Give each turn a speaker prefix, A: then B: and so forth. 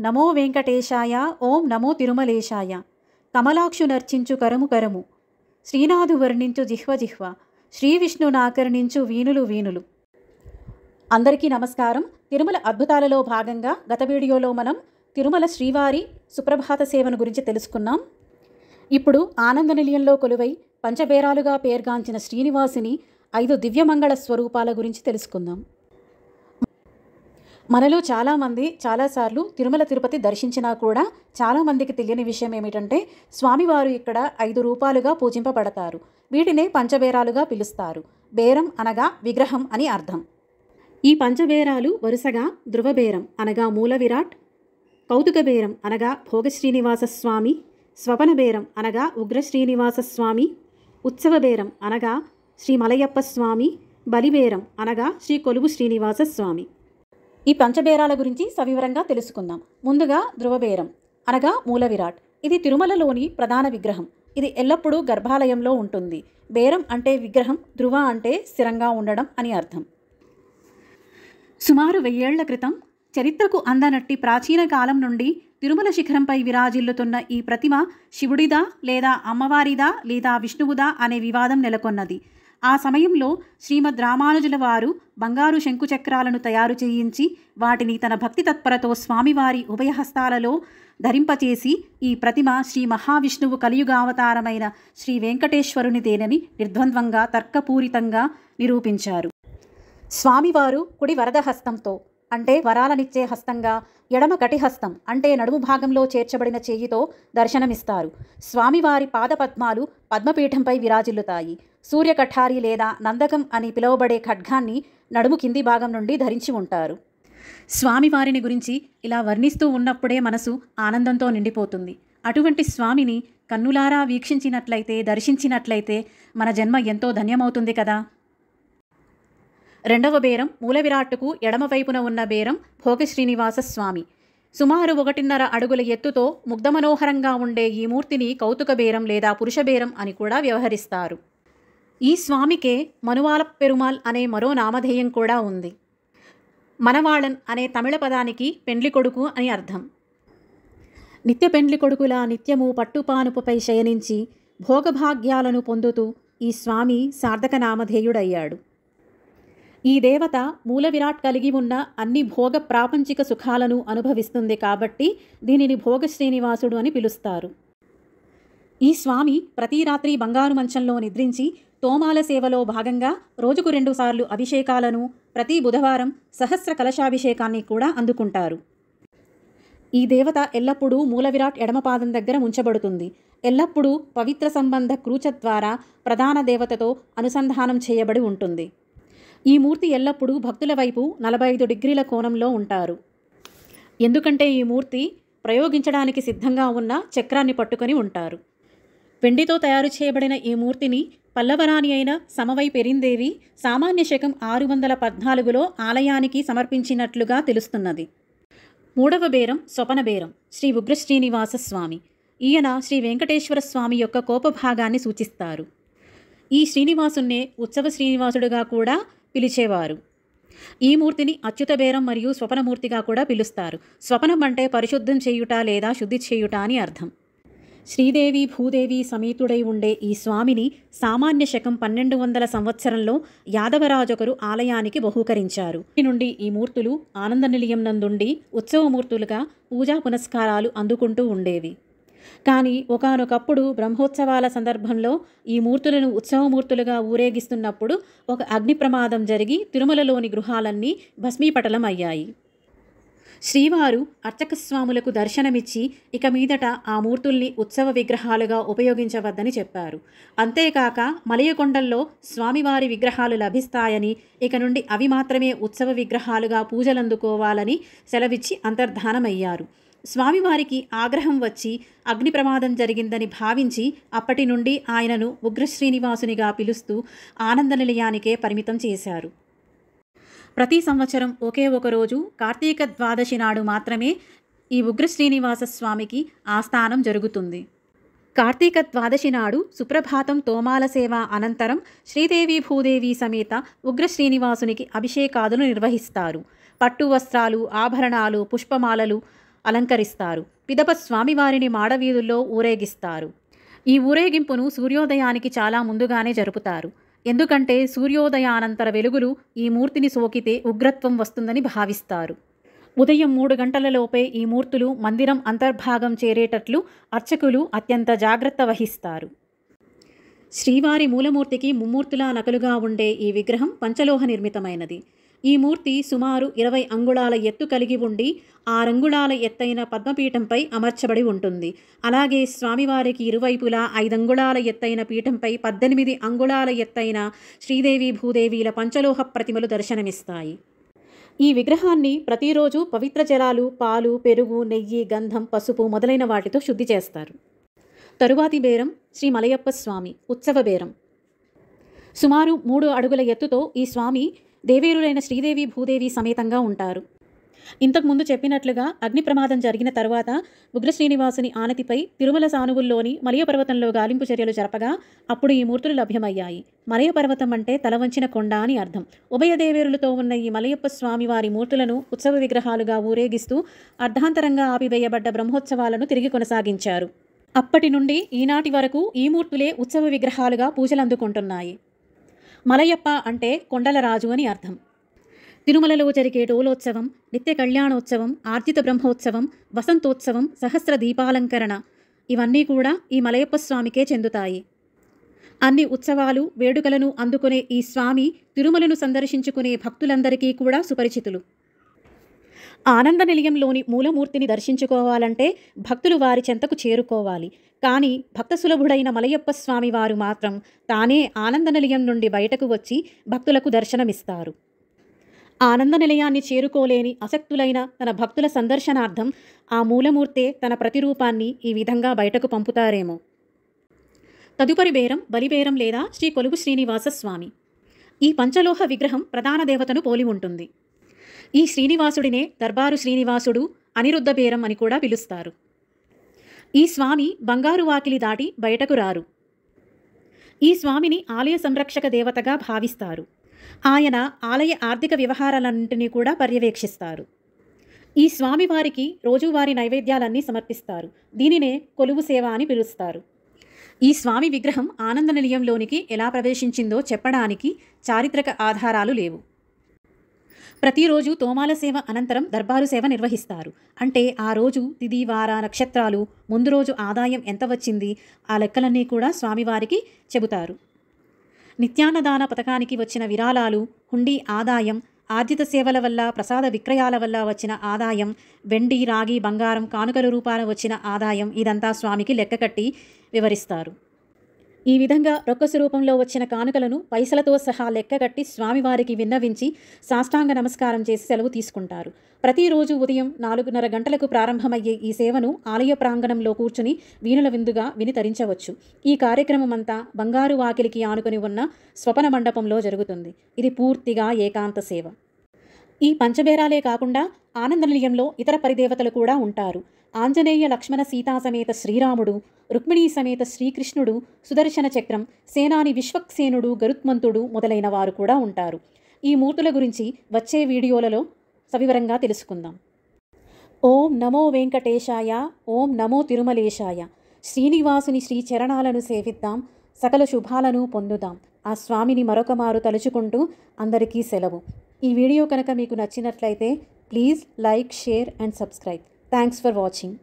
A: నమో వెంకటేశాయ, ఓం నమో తిరుమలేశాయ. కమలాక్షు నర్చించు కరము కరము, శ్రీనాథు వర్ణించు జిహ్వ జిహ్వ, శ్రీ విష్ణు నాకర్ణించు వీనులు వీనులు. అందరికీ నమస్కారం. తిరుమల అద్భుతాలలో భాగంగా గత వీడియోలో మనం తిరుమల శ్రీవారి సుప్రభాత సేవను గురించి తెలుసుకున్నాం. ఇప్పుడు ఆనంద నిలయంలో కొలువై పంచబేరాలుగా పేర్గాంచిన శ్రీనివాసుని 5 దివ్యమంగళ స్వరూపాల గురించి తెలుసుకుందాం. మనలో చాలామంది చాలాసార్లు తిరుమల తిరుపతి దర్శించినా కూడా చాలామందికి తెలియని విషయం ఏమిటంటే, స్వామివారు ఇక్కడ 5 రూపాలుగా పూజింపబడతారు. వీటినే పంచబేరాలుగా పిలుస్తారు. బేరం అనగా విగ్రహం అని అర్థం. ఈ పంచబేరాలు వరుసగా ధ్రువబేరం అనగా మూల విరాట్, కౌతుక బేరం అనగా భోగ శ్రీనివాస స్వామి, స్వపన బేరం అనగా ఉగ్ర శ్రీనివాస స్వామి, ఉత్సవ బేరం అనగా శ్రీ మలయప్ప స్వామి, బలిబేరం అనగా శ్రీ కొలువు శ్రీనివాస స్వామి. ఈ పంచబేరాల గురించి సవివరంగా తెలుసుకుందాం. ముందుగా ధ్రువబేరం అనగా మూల విరాట్. ఇది తిరుమలలోని ప్రధాన విగ్రహం. ఇది ఎల్లప్పుడూ గర్భాలయంలో ఉంటుంది. బేరం అంటే విగ్రహం, ధ్రువ అంటే స్థిరంగా ఉండడం అని అర్థం. సుమారు 1000 ఏళ్ల క్రితం చరిత్రకు అందనట్టి ప్రాచీన కాలం నుండి తిరుమల శిఖరంపై విరాజిల్లుతున్న ఈ ప్రతిమ శివుడిదా లేదా అమ్మవారిదా లేదా విష్ణువుదా అనే వివాదం నెలకొన్నది. ఆ సమయంలో శ్రీమద్ రామానుజుల వారు బంగారు శంకుచక్రాలను తయారు చేయించి వాటిని తన భక్తి తత్పరతో స్వామివారి ఉభయహస్తాలలో ధరింపచేసి ఈ ప్రతిమ శ్రీ మహావిష్ణువు కలియుగావతారమైన శ్రీ వెంకటేశ్వరునిదేనని నిర్ద్వంద్వంగా తర్కపూరితంగా నిరూపించారు. స్వామివారు కుడి వరద హస్తంతో అంటే వరాలనిచ్చే హస్తంగా, ఎడమ కటిహస్తం అంటే నడుము భాగంలో చేర్చబడిన చేయితో దర్శనమిస్తారు. స్వామివారి పాదపద్మాలు పద్మపీఠంపై విరాజిల్లుతాయి. సూర్యకఠారి లేదా నందకం అని పిలువబడే ఖడ్గాన్ని నడుము కింది భాగం నుండి ధరించి ఉంటారు. స్వామివారిని గురించి ఇలా వర్ణిస్తూ ఉన్నప్పుడే మనసు ఆనందంతో నిండిపోతుంది. అటువంటి స్వామిని కన్నులారా వీక్షించినట్లయితే, దర్శించినట్లయితే మన జన్మ ఎంతో ధన్యమవుతుంది కదా. రెండవ బేరం మూల విరాట్టుకు ఎడమవైపున ఉన్న బేరం భోగ శ్రీనివాస స్వామి. సుమారు 1.5 అడుగుల ఎత్తుతో ముగ్ధమనోహరంగా ఉండే ఈ మూర్తిని కౌతుక బేరం లేదా పురుష బేరం అని కూడా వ్యవహరిస్తారు. ఈ స్వామికే మనువాల పెరుమాల్ అనే మరో నామధేయం కూడా ఉంది. మనవాళన్ అనే తమిళ పదానికి పెండ్లి కొడుకు అని అర్థం. నిత్య పెండ్లి కొడుకులా నిత్యము పట్టుపానుపుపై శయనించి భోగభాగ్యాలను పొందుతూ ఈ స్వామి సార్థక నామధేయుడయ్యాడు. ఈ దేవత మూల విరాట్ కలిగి ఉన్న అన్ని భోగ ప్రాపంచిక సుఖాలను అనుభవిస్తుంది కాబట్టి దీనిని భోగ శ్రీనివాసుడు అని పిలుస్తారు. ఈ స్వామి ప్రతి రాత్రి బంగారు మంచంలో నిద్రించి తోమాల సేవలో భాగంగా రోజుకు 2 సార్లు అభిషేకాలను, ప్రతి బుధవారం సహస్ర కలశాభిషేకాన్ని కూడా అందుకుంటారు. ఈ దేవత ఎల్లప్పుడూ మూల విరాట్ ఎడమపాదం దగ్గర ఉంచబడుతుంది. ఎల్లప్పుడూ పవిత్ర సంబంధ క్రూచ ద్వారా ప్రధాన దేవతతో అనుసంధానం చేయబడి ఉంటుంది. ఈ మూర్తి ఎల్లప్పుడూ భక్తుల వైపు 45 డిగ్రీల కోణంలో ఉంటారు. ఎందుకంటే ఈ మూర్తి ప్రయోగించడానికి సిద్ధంగా ఉన్న చక్రాన్ని పట్టుకొని ఉంటారు. వెండితో తయారు చేయబడిన ఈ మూర్తిని పల్లవరాణి అయిన సమవై పెరిందేవి సామాన్య శకం 614లో ఆలయానికి సమర్పించినట్లుగా తెలుస్తున్నది. మూడవ బేరం స్వపన బేరం శ్రీ ఉగ్ర శ్రీనివాస స్వామి. ఈయన శ్రీ వెంకటేశ్వర స్వామి యొక్క కోపభాగాన్ని సూచిస్తారు. ఈ శ్రీనివాసున్నే ఉత్సవ శ్రీనివాసుడుగా కూడా పిలిచేవారు. ఈ మూర్తిని అచ్యుత బేరం మరియు స్వపనమూర్తిగా కూడా పిలుస్తారు. స్వపనం అంటే పరిశుద్ధం చేయుట లేదా శుద్ధి చేయుట అని అర్థం. శ్రీదేవి భూదేవి సమేతుడై ఉండే ఈ స్వామిని సామాన్య శకం 1200 సంవత్సరంలో యాదవరాజొకరు ఆలయానికి బహూకరించారు. ఈ నుండి ఈ మూర్తులు ఆనంద నిలయం నందుండి ఉత్సవమూర్తులుగా పూజా పునస్కారాలు అందుకుంటూ ఉండేవి. కానీ ఒకానొకప్పుడు బ్రహ్మోత్సవాల సందర్భంలో ఈ మూర్తులను ఉత్సవమూర్తులుగా ఊరేగిస్తున్నప్పుడు ఒక అగ్ని ప్రమాదం జరిగి తిరుమలలోని గృహాలన్నీ భస్మీపటలం అయ్యాయి. శ్రీవారు అర్చక స్వాములకు దర్శనమిచ్చి ఇక మీదట ఆ మూర్తుల్ని ఉత్సవ విగ్రహాలుగా ఉపయోగించవద్దని చెప్పారు. అంతేకాక మలయకొండల్లో స్వామివారి విగ్రహాలు లభిస్తాయని, ఇక నుండి అవి మాత్రమే ఉత్సవ విగ్రహాలుగా పూజలందుకోవాలని సెలవిచ్చి అంతర్ధానమయ్యారు. స్వామివారికి ఆగ్రహం వచ్చి అగ్ని ప్రమాదం జరిగిందని భావించి అప్పటి నుండి ఆయనను ఉగ్ర శ్రీనివాసునిగా పిలుస్తూ ఆనంద నిలయానికే పరిమితం చేశారు. ప్రతి సంవత్సరం ఒకే ఒక రోజు కార్తీక ద్వాదశి నాడు మాత్రమే ఈ ఉగ్ర శ్రీనివాస స్వామికి ఆస్థానం జరుగుతుంది. కార్తీక ద్వాదశి నాడు సుప్రభాతం తోమాల సేవ అనంతరం శ్రీదేవి భూదేవి సమేత ఉగ్ర శ్రీనివాసునికి అభిషేకాదులు నిర్వహిస్తారు. పట్టు వస్త్రాలు, ఆభరణాలు, పుష్పమాలలు అలంకరిస్తారు. పిదప స్వామివారిని మాడవీధుల్లో ఊరేగిస్తారు. ఈ ఊరేగింపును సూర్యోదయానికి చాలా ముందుగానే జరుపుతారు. ఎందుకంటే సూర్యోదయానంతర వెలుగులు ఈ మూర్తిని సోకితే ఉగ్రత్వం వస్తుందని భావిస్తారు. ఉదయం 3 గంటలలోపే ఈ మూర్తులు మందిరం అంతర్భాగం చేరేటట్లు అర్చకులు అత్యంత జాగ్రత్త వహిస్తారు. శ్రీవారి మూలమూర్తికి ముమ్మూర్తులా నకలుగా ఉండే ఈ విగ్రహం పంచలోహ నిర్మితమైనది. ఈ మూర్తి సుమారు 20 అంగుళాల ఎత్తు కలిగి ఉండి 6 అంగుళాల ఎత్తైన పద్మపీఠంపై అమర్చబడి ఉంటుంది. అలాగే స్వామివారికి ఇరువైపులా 5 అంగుళాల ఎత్తైన పీఠంపై 18 అంగుళాల ఎత్తైన శ్రీదేవి భూదేవీల పంచలోహ ప్రతిమలు దర్శనమిస్తాయి. ఈ విగ్రహాన్ని ప్రతిరోజు పవిత్ర జలాలు, పాలు, పెరుగు, నెయ్యి, గంధం, పసుపు మొదలైన వాటితో శుద్ధి చేస్తారు. తరువాతి బేరం శ్రీ మలయప్ప స్వామి ఉత్సవ బేరం. సుమారు 3 అడుగుల ఎత్తుతో ఈ స్వామి దేవేరులైన శ్రీదేవి భూదేవి సమేతంగా ఉంటారు. ఇంతకుముందు చెప్పినట్లుగా అగ్ని ప్రమాదం జరిగిన తర్వాత ఉగ్ర శ్రీనివాసుని ఆనతిపై తిరుమల సానువుల్లోని మలయ పర్వతంలో గాలింపు చర్యలు జరపగా అప్పుడు ఈ మూర్తులు లభ్యమయ్యాయి. మలయ పర్వతం అంటే తలవంచిన కొండ అని అర్థం. ఉభయ దేవేరులతో ఉన్న ఈ మలయప్ప స్వామి వారి మూర్తులను ఉత్సవ విగ్రహాలుగా ఊరేగిస్తూ అర్ధాంతరంగా ఆపివేయబడ్డ బ్రహ్మోత్సవాలను తిరిగి కొనసాగించారు. అప్పటి నుండి ఈనాటి వరకు ఈ మూర్తులే ఉత్సవ విగ్రహాలుగా పూజలందుకుంటున్నాయి. మలయప్ప అంటే కొండల రాజు అని అర్థం. తిరుమలలో జరిగే డోలోత్సవం, నిత్య కళ్యాణోత్సవం, ఆర్జిత బ్రహ్మోత్సవం, వసంతోత్సవం, సహస్ర దీపాలంకరణ ఇవన్నీ కూడా ఈ మలయప్ప స్వామికే చెందుతాయి. అన్ని ఉత్సవాలు, వేడుకలను అందుకునే ఈ స్వామి తిరుమలను సందర్శించుకునే భక్తులందరికీ కూడా సుపరిచితులు. ఆనంద నిలయంలోని మూలమూర్తిని దర్శించుకోవాలంటే భక్తులు వారి చెంతకు చేరుకోవాలి. కానీ భక్త సులభుడైన మలయప్ప స్వామి వారు మాత్రం తానే ఆనంద నిలయం నుండి బయటకు వచ్చి భక్తులకు దర్శనమిస్తారు. ఆనంద నిలయాన్ని చేరుకోలేని అసక్తులైన తన భక్తుల సందర్శనార్థం ఆ మూలమూర్తే తన ప్రతిరూపాన్ని ఈ విధంగా బయటకు పంపుతారేమో. తదుపరి బేరం బలిబేరం లేదా శ్రీ కొలువు శ్రీనివాస స్వామి. ఈ పంచలోహ విగ్రహం ప్రధాన దేవతను పోలి ఉంటుంది. ఈ శ్రీనివాసుడినే దర్బారు శ్రీనివాసుడు, అనిరుద్ధ బేరం అని కూడా పిలుస్తారు. ఈ స్వామి బంగారు వాకిలి దాటి బయటకు రారు. ఈ స్వామిని ఆలయ సంరక్షక దేవతగా భావిస్తారు. ఆయన ఆలయ ఆర్థిక వ్యవహారాలన్నింటినీ కూడా పర్యవేక్షిస్తారు. ఈ స్వామివారికి రోజువారీ నైవేద్యాలన్నీ సమర్పిస్తారు. దీనినే కొలువు సేవ అని పిలుస్తారు. ఈ స్వామి విగ్రహం ఆనంద నిలయంలోనికి ఎలా ప్రవేశించిందో చెప్పడానికి చారిత్రక ఆధారాలు లేవు. ప్రతిరోజు తోమాల సేవ అనంతరం దర్బారు సేవ నిర్వహిస్తారు. అంటే ఆ రోజు తిథి, వార, నక్షత్రాలు, ముందు రోజు ఆదాయం ఎంత వచ్చింది ఆ లెక్కలన్నీ కూడా స్వామివారికి చెబుతారు. నిత్యాన్నదాన పథకానికి వచ్చిన విరాళాలు, హుండీ ఆదాయం, ఆర్జిత సేవల వల్ల, ప్రసాద విక్రయాల వల్ల వచ్చిన ఆదాయం, వెండి, రాగి, బంగారం, కానుకల రూపాన వచ్చిన ఆదాయం ఇదంతా స్వామికి లెక్కకట్టి వివరిస్తారు. ఈ విధంగా రొక్కసు రూపంలో వచ్చిన కానుకలను పైసలతో సహా లెక్కగట్టి స్వామివారికి విన్నవించి సాష్టాంగ నమస్కారం చేసి సెలవు తీసుకుంటారు. ప్రతిరోజు ఉదయం 4:30 గంటలకు ప్రారంభమయ్యే ఈ సేవను ఆలయ ప్రాంగణంలో కూర్చుని వీణుల విందుగా విని తరించవచ్చు. ఈ కార్యక్రమం అంతా బంగారు వాకిలికి ఆనుకొని ఉన్న స్వపన మండపంలో జరుగుతుంది. ఇది పూర్తిగా ఏకాంత సేవ. ఈ పంచబేరాలే కాకుండా ఆనంద నిలయంలో ఇతర పరిదేవతలు కూడా ఉంటారు. ఆంజనేయ లక్ష్మణ సీతా సమేత శ్రీరాముడు, రుక్మిణీ సమేత శ్రీకృష్ణుడు, సుదర్శన చక్రం, సేనాని విశ్వక్సేనుడు, గరుత్మంతుడు మొదలైన వారు కూడా ఉంటారు. ఈ మూర్తుల గురించి వచ్చే వీడియోలలో సవివరంగా తెలుసుకుందాం. ఓం నమో వెంకటేశాయ, ఓం నమో తిరుమలేశాయ. శ్రీనివాసుని శ్రీ చరణాలను సేవిద్దాం, సకల శుభాలను పొందుదాం. ఆ స్వామిని మరొక మారు తలుచుకుంటూ అందరికీ సెలవు. ఈ వీడియో కనుక మీకు నచ్చినట్లయితే please like, share and subscribe. Thanks for watching.